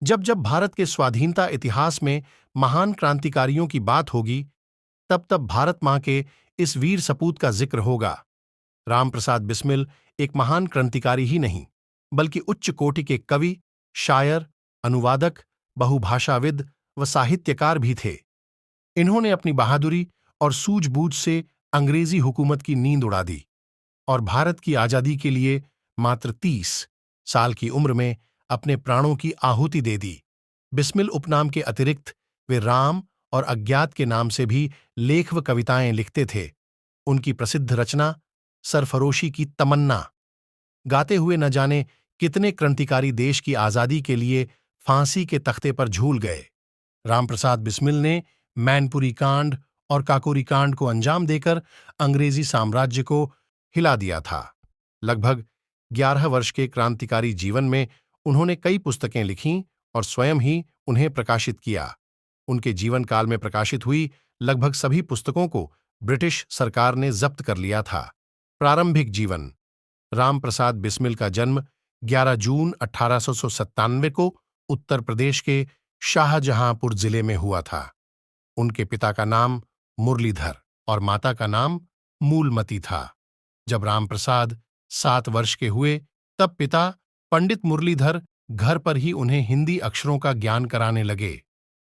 जब जब भारत के स्वाधीनता इतिहास में महान क्रांतिकारियों की बात होगी, तब तब भारत मां के इस वीर सपूत का जिक्र होगा। रामप्रसाद बिस्मिल एक महान क्रांतिकारी ही नहीं, बल्कि उच्च कोटि के कवि, शायर, अनुवादक, बहुभाषाविद व साहित्यकार भी थे। इन्होंने अपनी बहादुरी और सूझबूझ से अंग्रेजी हुकूमत की नींद उड़ा दी और भारत की आजादी के लिए मात्र 30 साल की उम्र में अपने प्राणों की आहुति दे दी। बिस्मिल उपनाम के अतिरिक्त वे राम और अज्ञात के नाम से भी लेख व कविताएं लिखते थे। उनकी प्रसिद्ध रचना सरफरोशी की तमन्ना गाते हुए न जाने कितने क्रांतिकारी देश की आजादी के लिए फांसी के तख्ते पर झूल गए। रामप्रसाद बिस्मिल ने मैनपुरी कांड और काकोरी कांड को अंजाम देकर अंग्रेजी साम्राज्य को हिला दिया था। लगभग 11 वर्ष के क्रांतिकारी जीवन में उन्होंने कई पुस्तकें लिखीं और स्वयं ही उन्हें प्रकाशित किया। उनके जीवन काल में प्रकाशित हुई लगभग सभी पुस्तकों को ब्रिटिश सरकार ने जब्त कर लिया था। प्रारंभिक जीवन। रामप्रसाद बिस्मिल का जन्म 11 जून 1897 को उत्तर प्रदेश के शाहजहांपुर जिले में हुआ था। उनके पिता का नाम मुरलीधर और माता का नाम मूलमती था। जब रामप्रसाद 7 वर्ष के हुए, तब पिता पंडित मुरलीधर घर पर ही उन्हें हिंदी अक्षरों का ज्ञान कराने लगे।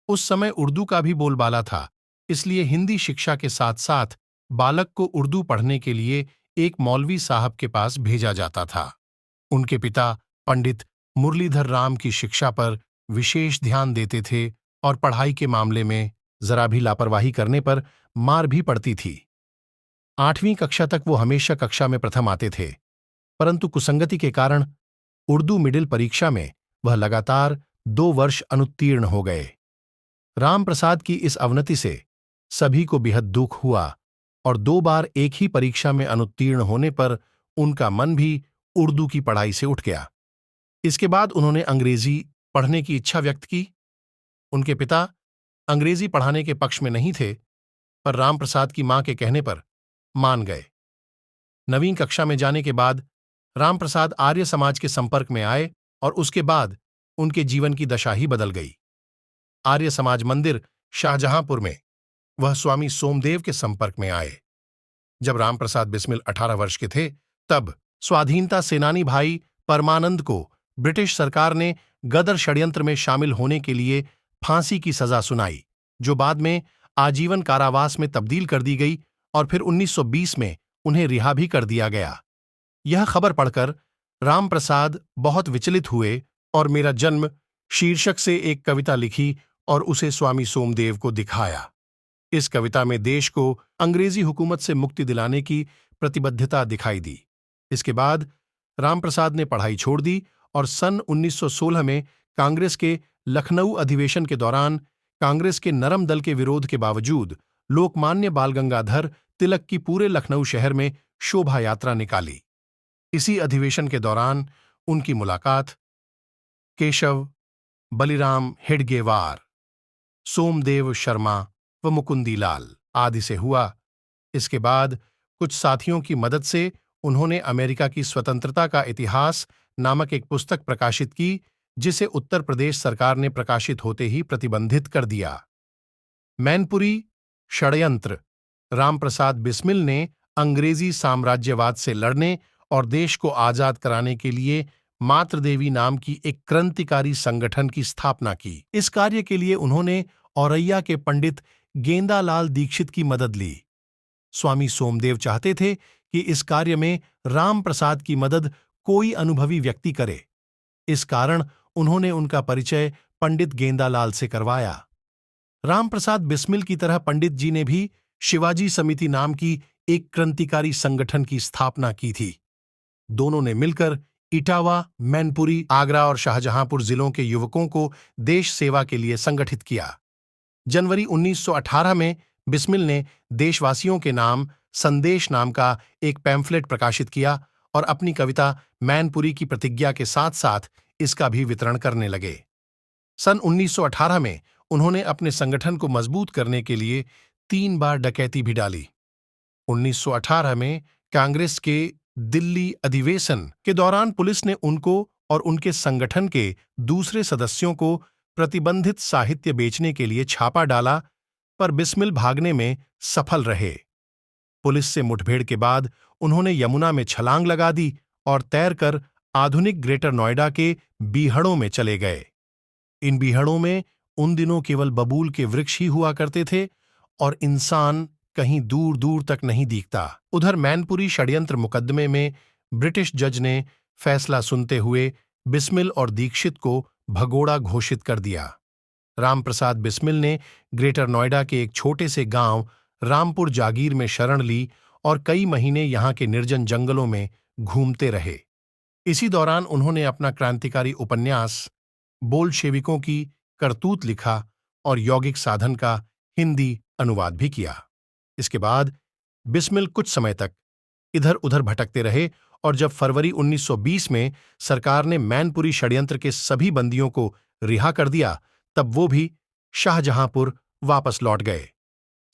उस समय उर्दू का भी बोलबाला था, इसलिए हिंदी शिक्षा के साथ साथ बालक को उर्दू पढ़ने के लिए एक मौलवी साहब के पास भेजा जाता था। उनके पिता पंडित मुरलीधर राम की शिक्षा पर विशेष ध्यान देते थे और पढ़ाई के मामले में जरा भी लापरवाही करने पर मार भी पड़ती थी। 8वीं कक्षा तक वो हमेशा कक्षा में प्रथम आते थे, परंतु कुसंगति के कारण उर्दू मिडिल परीक्षा में वह लगातार 2 वर्ष अनुत्तीर्ण हो गए। रामप्रसाद की इस अवनति से सभी को बेहद दुख हुआ और 2 बार एक ही परीक्षा में अनुत्तीर्ण होने पर उनका मन भी उर्दू की पढ़ाई से उठ गया। इसके बाद उन्होंने अंग्रेजी पढ़ने की इच्छा व्यक्त की। उनके पिता अंग्रेजी पढ़ाने के पक्ष में नहीं थे, पर रामप्रसाद की मां के कहने पर मान गए। 9वीं कक्षा में जाने के बाद रामप्रसाद आर्य समाज के संपर्क में आए और उसके बाद उनके जीवन की दशा ही बदल गई। आर्य समाज मंदिर शाहजहांपुर में वह स्वामी सोमदेव के संपर्क में आए। जब रामप्रसाद बिस्मिल 18 वर्ष के थे, तब स्वाधीनता सेनानी भाई परमानंद को ब्रिटिश सरकार ने गदर षड्यंत्र में शामिल होने के लिए फांसी की सजा सुनाई, जो बाद में आजीवन कारावास में तब्दील कर दी गई और फिर 1920 में उन्हें रिहा भी कर दिया गया। यह खबर पढ़कर रामप्रसाद बहुत विचलित हुए और मेरा जन्म शीर्षक से एक कविता लिखी और उसे स्वामी सोमदेव को दिखाया। इस कविता में देश को अंग्रेजी हुकूमत से मुक्ति दिलाने की प्रतिबद्धता दिखाई दी। इसके बाद रामप्रसाद ने पढ़ाई छोड़ दी और सन 1916 में कांग्रेस के लखनऊ अधिवेशन के दौरान कांग्रेस के नरम दल के विरोध के बावजूद लोकमान्य बाल गंगाधर तिलक की पूरे लखनऊ शहर में शोभा यात्रा निकाली। इसी अधिवेशन के दौरान उनकी मुलाकात केशव, बलिराम हेडगेवार, सोमदेव शर्मा व मुकुंदीलाल आदि से हुआ। इसके बाद कुछ साथियों की मदद से उन्होंने अमेरिका की स्वतंत्रता का इतिहास नामक एक पुस्तक प्रकाशित की, जिसे उत्तर प्रदेश सरकार ने प्रकाशित होते ही प्रतिबंधित कर दिया। मैनपुरी षड्यंत्र। रामप्रसाद बिस्मिल ने अंग्रेजी साम्राज्यवाद से लड़ने और देश को आजाद कराने के लिए मातृदेवी नाम की एक क्रांतिकारी संगठन की स्थापना की। इस कार्य के लिए उन्होंने औरैया के पंडित गेंदालाल दीक्षित की मदद ली। स्वामी सोमदेव चाहते थे कि इस कार्य में रामप्रसाद की मदद कोई अनुभवी व्यक्ति करे। इस कारण उन्होंने उनका परिचय पंडित गेंदालाल से करवाया। रामप्रसाद बिस्मिल की तरह पंडित जी ने भी शिवाजी समिति नाम की एक क्रांतिकारी संगठन की स्थापना की थी। दोनों ने मिलकर इटावा, मैनपुरी, आगरा और शाहजहांपुर जिलों के युवकों को देश सेवा के लिए संगठित किया। जनवरी 1918 में बिस्मिल ने देशवासियों के नाम संदेश नाम का एक पैम्फलेट प्रकाशित किया और अपनी कविता मैनपुरी की प्रतिज्ञा के साथ साथ इसका भी वितरण करने लगे। सन 1918 में उन्होंने अपने संगठन को मजबूत करने के लिए 3 बार डकैती भी डाली। 1918 में कांग्रेस के दिल्ली अधिवेशन के दौरान पुलिस ने उनको और उनके संगठन के दूसरे सदस्यों को प्रतिबंधित साहित्य बेचने के लिए छापा डाला, पर बिस्मिल भागने में सफल रहे। पुलिस से मुठभेड़ के बाद उन्होंने यमुना में छलांग लगा दी और तैरकर आधुनिक ग्रेटर नोएडा के बीहड़ों में चले गए। इन बीहड़ों में उन दिनों केवल बबूल के वृक्ष ही हुआ करते थे और इंसान कहीं दूर दूर तक नहीं दिखता। उधर मैनपुरी षड्यंत्र मुकदमे में ब्रिटिश जज ने फैसला सुनते हुए बिस्मिल और दीक्षित को भगोड़ा घोषित कर दिया। रामप्रसाद बिस्मिल ने ग्रेटर नोएडा के एक छोटे से गांव रामपुर जागीर में शरण ली और कई महीने यहां के निर्जन जंगलों में घूमते रहे। इसी दौरान उन्होंने अपना क्रांतिकारी उपन्यास बोल्शेविकों की करतूत लिखा और यौगिक साधन का हिंदी अनुवाद भी किया। इसके बाद बिस्मिल कुछ समय तक इधर उधर भटकते रहे और जब फरवरी 1920 में सरकार ने मैनपुरी षड्यंत्र के सभी बंदियों को रिहा कर दिया, तब वो भी शाहजहांपुर वापस लौट गए।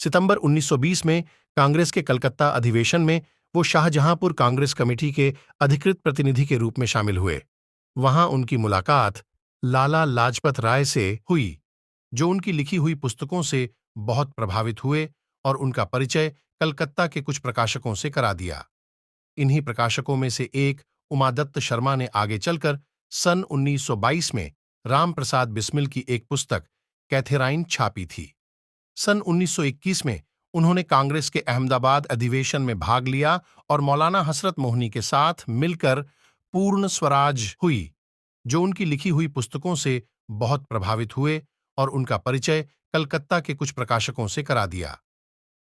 सितंबर 1920 में कांग्रेस के कलकत्ता अधिवेशन में वो शाहजहांपुर कांग्रेस कमेटी के अधिकृत प्रतिनिधि के रूप में शामिल हुए। वहां उनकी मुलाकात लाला लाजपत राय से हुई, जो उनकी लिखी हुई पुस्तकों से बहुत प्रभावित हुए और उनका परिचय कलकत्ता के कुछ प्रकाशकों से करा दिया। इन्हीं प्रकाशकों में से एक उमादत्त शर्मा ने आगे चलकर सन 1922 में रामप्रसाद बिस्मिल की एक पुस्तक कैथेराइन छापी थी। सन 1921 में उन्होंने कांग्रेस के अहमदाबाद अधिवेशन में भाग लिया और मौलाना हसरत मोहनी के साथ मिलकर पूर्ण स्वराज हुई, जो उनकी लिखी हुई पुस्तकों से बहुत प्रभावित हुए और उनका परिचय कलकत्ता के कुछ प्रकाशकों से करा दिया।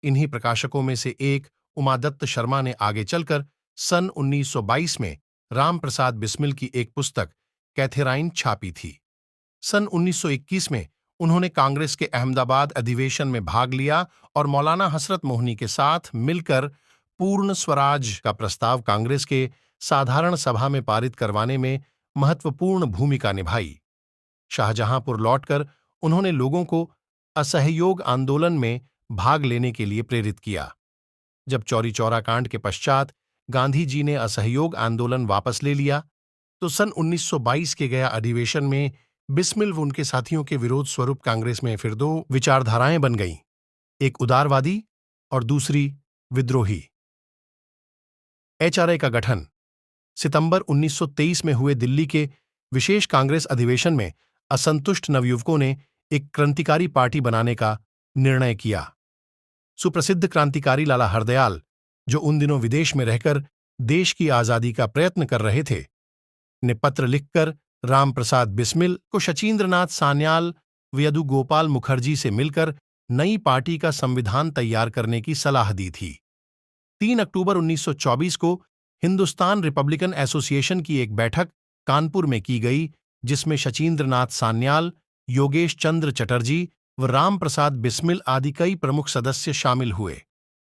इन्हीं प्रकाशकों में से एक उमादत्त शर्मा ने आगे चलकर सन 1922 में रामप्रसाद बिस्मिल की एक पुस्तक कैथेराइन छापी थी। सन 1921 में उन्होंने कांग्रेस के अहमदाबाद अधिवेशन में भाग लिया और मौलाना हसरत मोहनी के साथ मिलकर पूर्ण स्वराज का प्रस्ताव कांग्रेस के साधारण सभा में पारित करवाने में महत्वपूर्ण भूमिका निभाई। शाहजहांपुर लौटकर उन्होंने लोगों को असहयोग आंदोलन में भाग लेने के लिए प्रेरित किया। जब चौरी चौरा कांड के पश्चात गांधी जी ने असहयोग आंदोलन वापस ले लिया, तो सन 1922 के गया अधिवेशन में बिस्मिल व उनके साथियों के विरोध स्वरूप कांग्रेस में फिर दो विचारधाराएं बन गईं, एक उदारवादी और दूसरी विद्रोही। एचआरए का गठन। सितंबर 1923 में हुए दिल्ली के विशेष कांग्रेस अधिवेशन में असंतुष्ट नवयुवकों ने एक क्रांतिकारी पार्टी बनाने का निर्णय किया। सुप्रसिद्ध क्रांतिकारी लाला हरदयाल, जो उन दिनों विदेश में रहकर देश की आजादी का प्रयत्न कर रहे थे, ने पत्र लिखकर रामप्रसाद बिस्मिल को शचीन्द्रनाथ सान्याल व यदुगोपाल मुखर्जी से मिलकर नई पार्टी का संविधान तैयार करने की सलाह दी थी। 3 अक्टूबर 1924 को हिंदुस्तान रिपब्लिकन एसोसिएशन की एक बैठक कानपुर में की गई, जिसमें शचीन्द्रनाथ सान्याल, योगेश चंद्र चटर्जी व रामप्रसाद बिस्मिल आदि कई प्रमुख सदस्य शामिल हुए।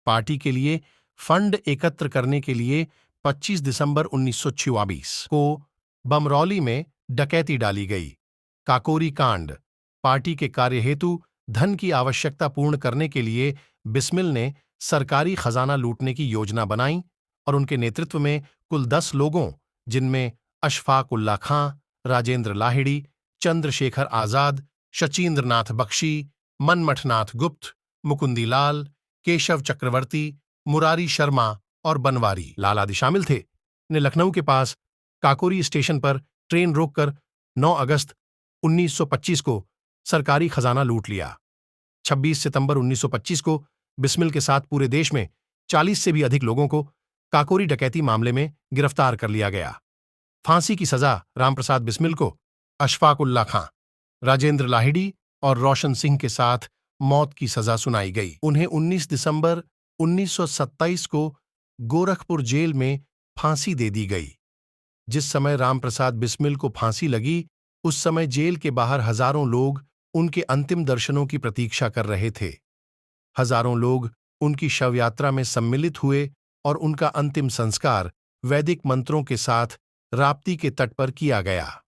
पार्टी के लिए फंड एकत्र करने के लिए 25 दिसंबर 1924 को बमरौली में डकैती डाली गई। काकोरी कांड। पार्टी के कार्य हेतु धन की आवश्यकता पूर्ण करने के लिए बिस्मिल ने सरकारी खजाना लूटने की योजना बनाई और उनके नेतृत्व में कुल 10 लोगों, जिनमें अशफाक उल्ला खां, राजेंद्र लाहिड़ी, चंद्रशेखर आजाद, शचीन्द्रनाथ बख्शी, मनमथनाथ गुप्त, मुकुंदी लाल, केशव चक्रवर्ती, मुरारी शर्मा और बनवारी लाल आदि शामिल थे, ने लखनऊ के पास काकोरी स्टेशन पर ट्रेन रोककर 9 अगस्त 1925 को सरकारी खजाना लूट लिया। 26 सितंबर 1925 को बिस्मिल के साथ पूरे देश में 40 से भी अधिक लोगों को काकोरी डकैती मामले में गिरफ्तार कर लिया गया। फांसी की सजा रामप्रसाद बिस्मिल को, अशफाक उल्ला खां, राजेंद्र लाहिड़ी और रोशन सिंह के साथ मौत की सजा सुनाई गई। उन्हें 19 दिसंबर 1927 को गोरखपुर जेल में फांसी दे दी गई। जिस समय रामप्रसाद बिस्मिल को फांसी लगी, उस समय जेल के बाहर हजारों लोग उनके अंतिम दर्शनों की प्रतीक्षा कर रहे थे। हजारों लोग उनकी शवयात्रा में सम्मिलित हुए और उनका अंतिम संस्कार वैदिक मंत्रों के साथ राप्ती के तट पर किया गया।